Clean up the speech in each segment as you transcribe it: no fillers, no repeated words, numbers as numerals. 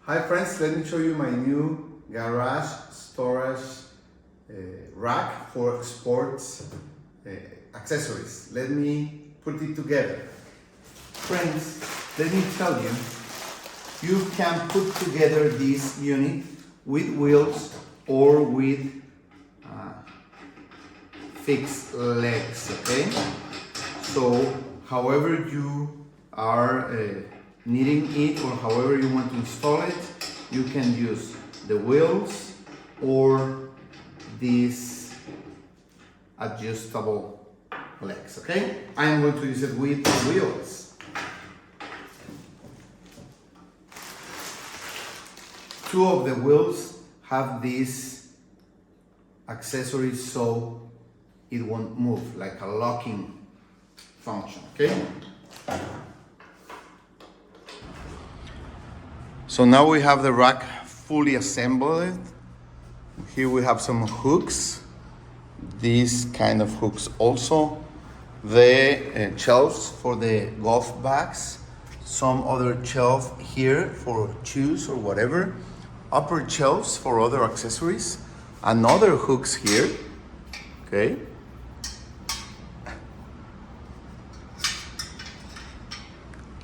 Hi friends, let me show you my new garage storage rack for sports accessories. Let me put it together. Friends, let me tell you, you can put together this unit with wheels or with fixed legs, okay? So however you are needing it or however you want to install it, you can use the wheels or these adjustable legs, okay? I am going to use it with wheels. Two of the wheels have these accessories so it won't move, like a locking function, okay? So now we have the rack fully assembled. Here we have some hooks, these kind of hooks also, the shelves for the golf bags, some other shelf here for shoes or whatever, upper shelves for other accessories, another hooks here, okay?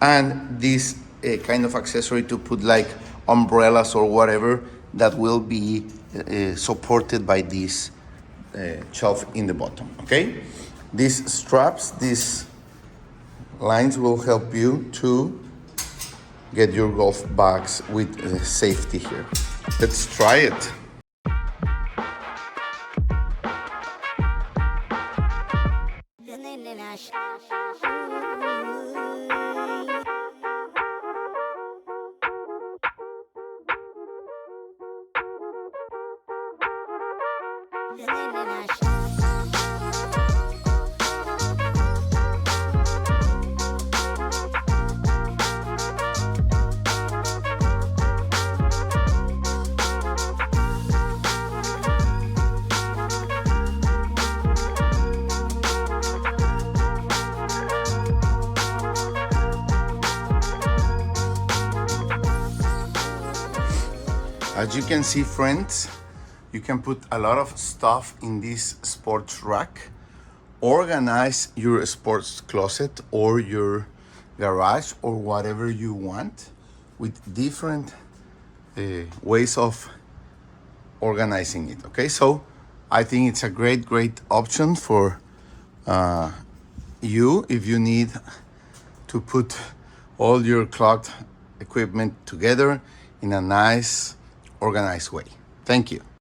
And this kind of accessory to put like umbrellas or whatever that will be supported by this shelf in the bottom, okay? These straps, these lines will help you to get your golf bags with safety here. Let's try it. As you can see, friends, you can put a lot of stuff in this sports rack. Organize your sports closet or your garage or whatever you want with different ways of organizing it, okay? So I think it's a great option for you if you need to put all your cloth equipment together in a nice, organized way. Thank you.